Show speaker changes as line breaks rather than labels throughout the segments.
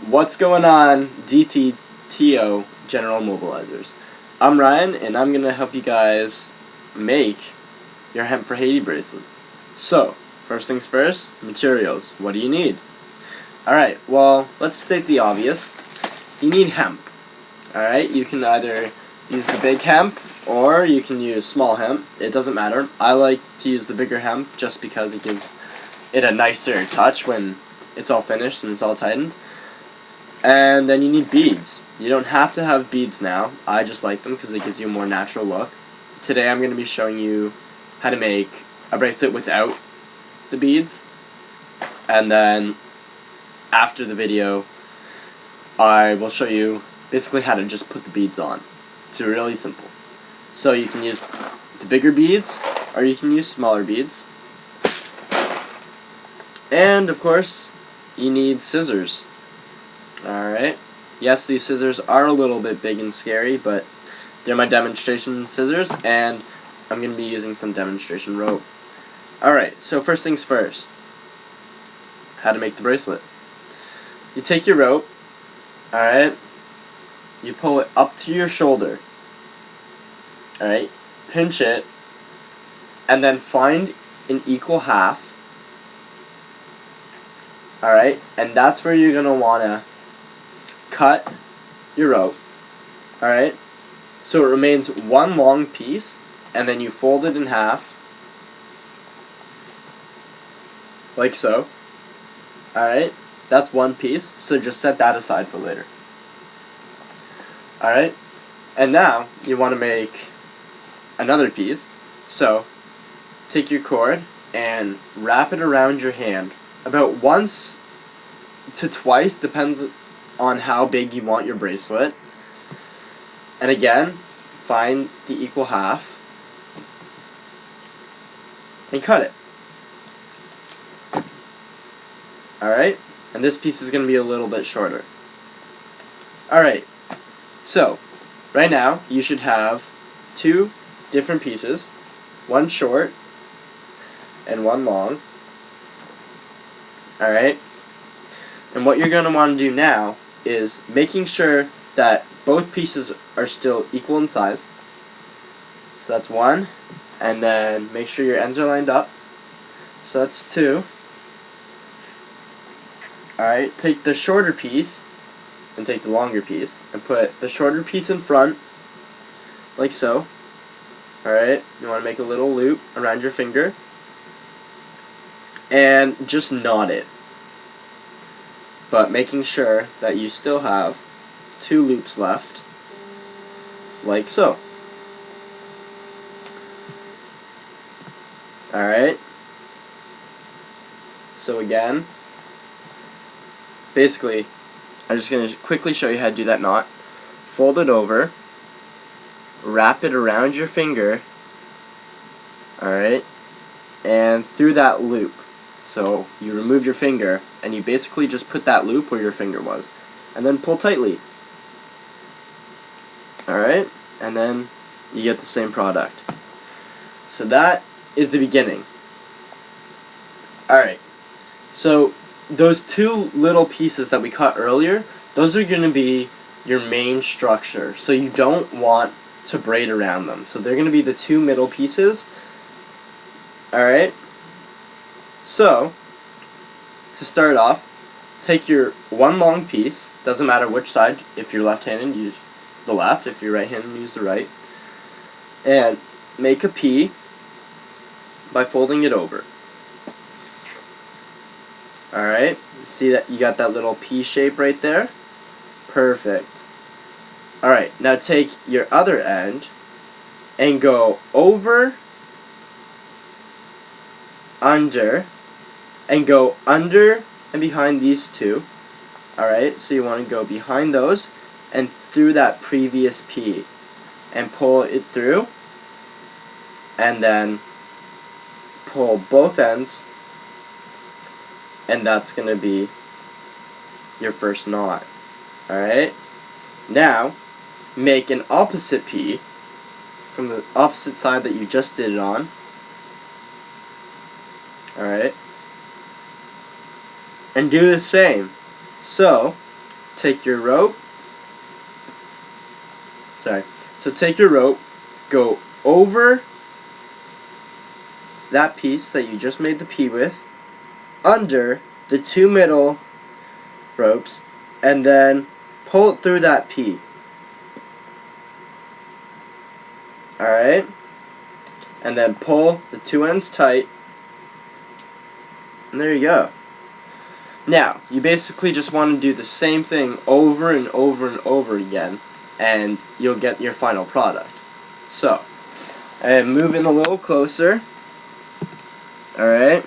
What's going on, DTTO General Mobilizers? I'm Ryan, and I'm going to help you guys make your hemp for Haiti bracelets. So, first things first, materials. What do you need? Alright, well, let's state the obvious. You need hemp. Alright, you can either use the big hemp, or you can use small hemp. It doesn't matter. I like to use the bigger hemp just because it gives it a nicer touch when it's all finished and it's all tightened. And then you need beads. You don't have to have beads now. I just like them because it gives you a more natural look. Today I'm going to be showing you how to make a bracelet without the beads. And then after the video, I will show you basically how to just put the beads on. It's really simple. So you can use the bigger beads or you can use smaller beads. And of course, you need scissors. Alright, yes, these scissors are a little bit big and scary, but they're my demonstration scissors, and I'm going to be using some demonstration rope. Alright, so first things first, how to make the bracelet. You take your rope, alright, you pull it up to your shoulder, alright, pinch it, and then find an equal half, alright, and that's where you're going to want to cut your rope, alright, so it remains one long piece, and then you fold it in half, like so, alright, that's one piece, so just set that aside for later, alright, and now you want to make another piece, so take your cord and wrap it around your hand, about once to twice, depends on how big you want your bracelet. And again, find the equal half and cut it. Alright? And this piece is going to be a little bit shorter. Alright, so right now you should have two different pieces, one short and one long. Alright? And what you're going to want to do now is making sure that both pieces are still equal in size. So that's one, and then make sure your ends are lined up. So that's two. Alright, take the shorter piece and take the longer piece and put the shorter piece in front, like so. Alright, you want to make a little loop around your finger and just knot it, but making sure that you still have two loops left, like so. Alright, so again, basically I'm just going to quickly show you how to do that knot. Fold it over, wrap it around your finger, alright, and through that loop. So you remove your finger and you basically just put that loop where your finger was, and then pull tightly. Alright, and then you get the same product. So that is the beginning. Alright, so those two little pieces that we cut earlier, those are going to be your main structure. So you don't want to braid around them. So they're going to be the two middle pieces. Alright, so to start off, take your one long piece, doesn't matter which side, if you're left-handed, use the left, if you're right-handed, use the right, and make a P by folding it over. Alright, see that you got that little P shape right there? Perfect. Alright, now take your other end and go over, under, and go under and behind these two. Alright, so you want to go behind those and through that previous P and pull it through, and then pull both ends, and that's going to be your first knot. Alright, now make an opposite P from the opposite side that you just did it on. Alright, and do the same. So take your rope. So take your rope, go over that piece that you just made the P with, under the two middle ropes, and then pull it through that P. Alright? And then pull the two ends tight, and there you go. Now, you basically just want to do the same thing over and over and over again, and you'll get your final product. So, and move in a little closer. Alright,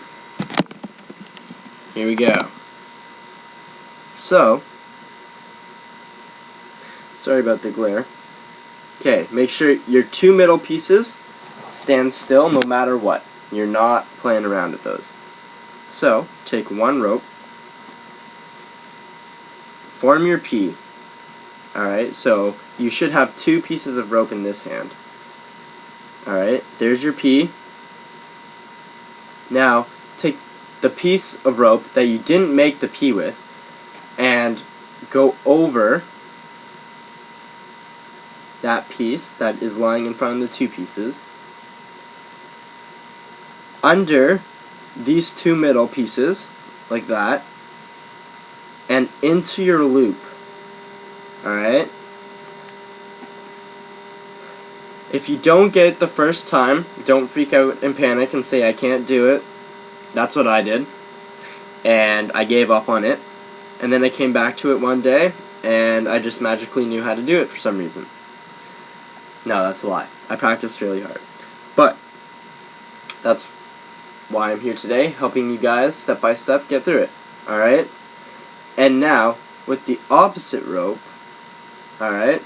here we go. So, sorry about the glare. Okay, make sure your two middle pieces stand still no matter what. You're not playing around with those. So, take one rope, form your P. Alright, so you should have two pieces of rope in this hand. Alright, there's your P. Now, take the piece of rope that you didn't make the P with and go over that piece that is lying in front of the two pieces, under these two middle pieces, like that, and into your loop. Alright? If you don't get it the first time, don't freak out and panic and say I can't do it. That's what I did. And I gave up on it. And then I came back to it one day, and I just magically knew how to do it for some reason. No, that's a lie. I practiced really hard. But that's why I'm here today, helping you guys step by step get through it. Alright? And now, with the opposite rope, alright,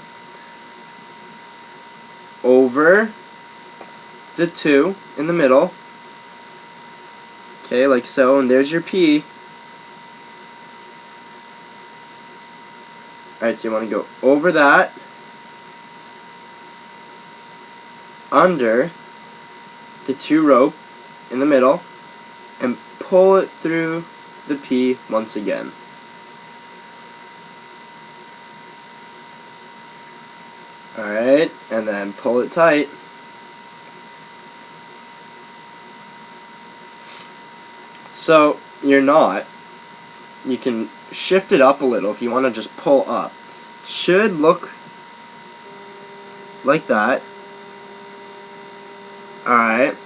over the two in the middle, okay, like so, and there's your P. Alright, so you want to go over that, under the two rope in the middle, and pull it through the P once again. Alright, and then pull it tight. So, your knot, you can shift it up a little if you want to just pull up. Should look like that. Alright,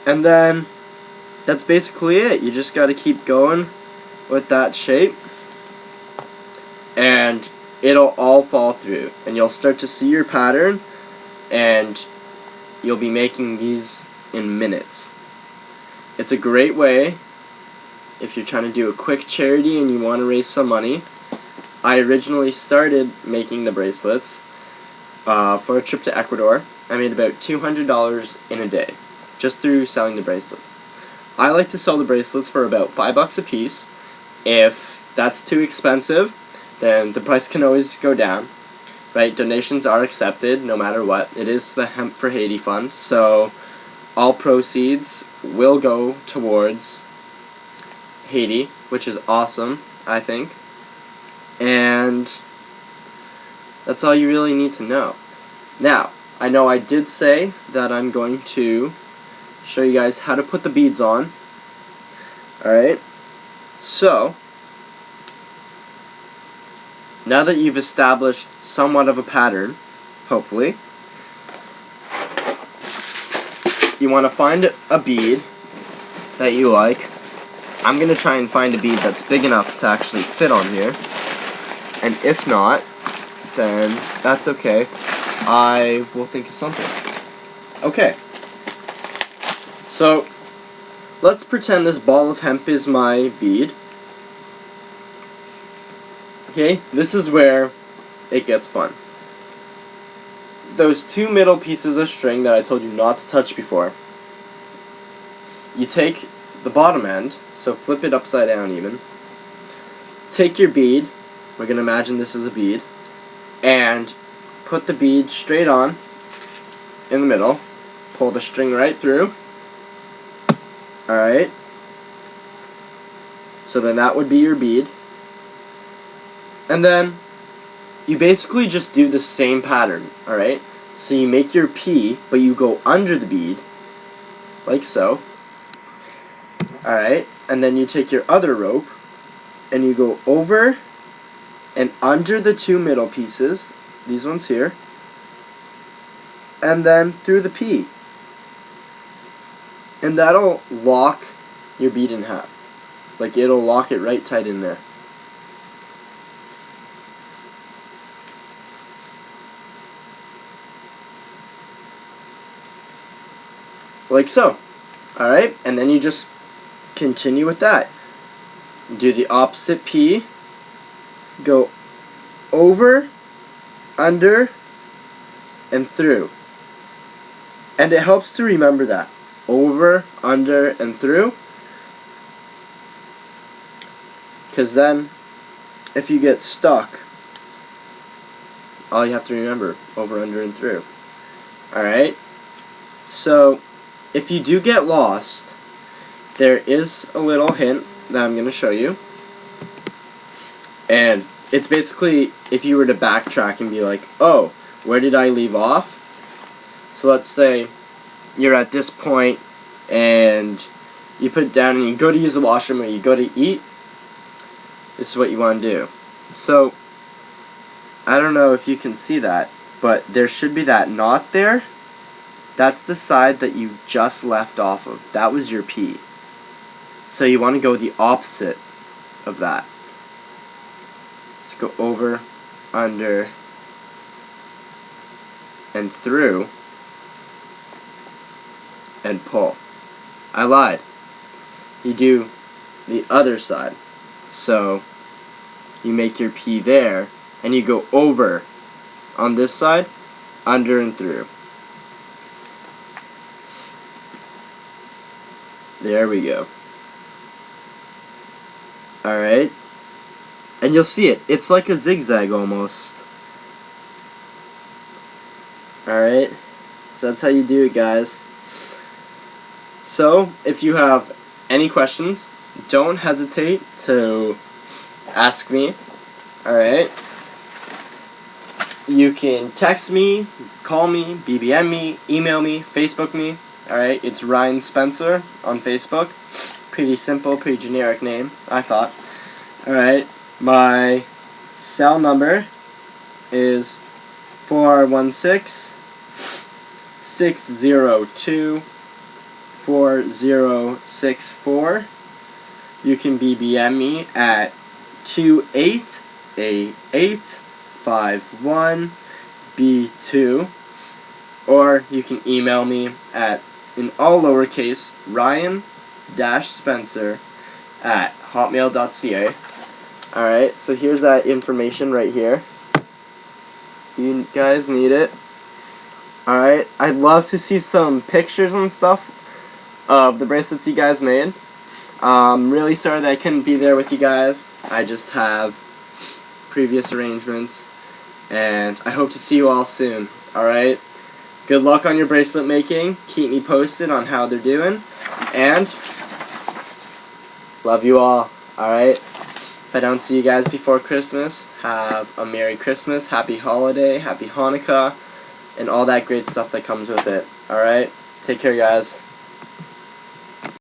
and then that's basically it. You just got to keep going with that shape, and it'll all fall through, and you'll start to see your pattern, and you'll be making these in minutes. It's a great way if you're trying to do a quick charity and you want to raise some money. I originally started making the bracelets for a trip to Ecuador. I made about $200 in a day just through selling the bracelets. I like to sell the bracelets for about $5 a piece. If that's too expensive, then the price can always go down, right? Donations are accepted no matter what. It is the Hemp for Haiti Fund, so all proceeds will go towards Haiti, which is awesome, I think. And that's all you really need to know. Now, I know I did say that I'm going to show you guys how to put the beads on. Alright, so now that you've established somewhat of a pattern, hopefully, you want to find a bead that you like. I'm going to try and find a bead that's big enough to actually fit on here. And if not, then that's okay. I will think of something. Okay. So, let's pretend this ball of hemp is my bead. Okay, this is where it gets fun. Those two middle pieces of string that I told you not to touch before, you take the bottom end, so flip it upside down even, take your bead, we're going to imagine this is a bead, and put the bead straight on in the middle, pull the string right through. Alright, so then that would be your bead. And then you basically just do the same pattern, alright? So you make your P, but you go under the bead, like so. Alright, and then you take your other rope, and you go over and under the two middle pieces, these ones here, and then through the P. And that'll lock your bead in half. Like, it'll lock it right tight in there. Like so. Alright, and then you just continue with that. Do the opposite P, go over, under, and through. And it helps to remember that. Over, under, and through. Because then, if you get stuck, all you have to remember, over, under, and through. Alright? So, if you do get lost, there is a little hint that I'm going to show you. And it's basically if you were to backtrack and be like, oh, where did I leave off? So let's say you're at this point and you put it down and you go to use the washroom or you go to eat. This is what you want to do. So, I don't know if you can see that, but there should be that knot there. That's the side that you just left off of. That was your P. So you want to go the opposite of that. Let's go over, under, and through, and pull. I lied. You do the other side. So you make your P there, and you go over on this side, under and through. There we go. Alright. And you'll see it. It's like a zigzag almost. Alright. So that's how you do it, guys. So, if you have any questions, don't hesitate to ask me. Alright. You can text me, call me, BBM me, email me, Facebook me. Alright, it's Ryan Spencer on Facebook. Pretty simple, pretty generic name, I thought. Alright, my cell number is 416-602-4064. You can BBM me at 288851B2, or you can email me at, in all lowercase, ryan-spencer@hotmail.ca. Alright, so here's that information right here. You guys need it. Alright, I'd love to see some pictures and stuff of the bracelets you guys made. Really sorry that I couldn't be there with you guys. I just have previous arrangements, and I hope to see you all soon. Alright? Good luck on your bracelet making. Keep me posted on how they're doing. And love you all. Alright? If I don't see you guys before Christmas, have a Merry Christmas, Happy Holiday, Happy Hanukkah, and all that great stuff that comes with it. Alright? Take care, guys.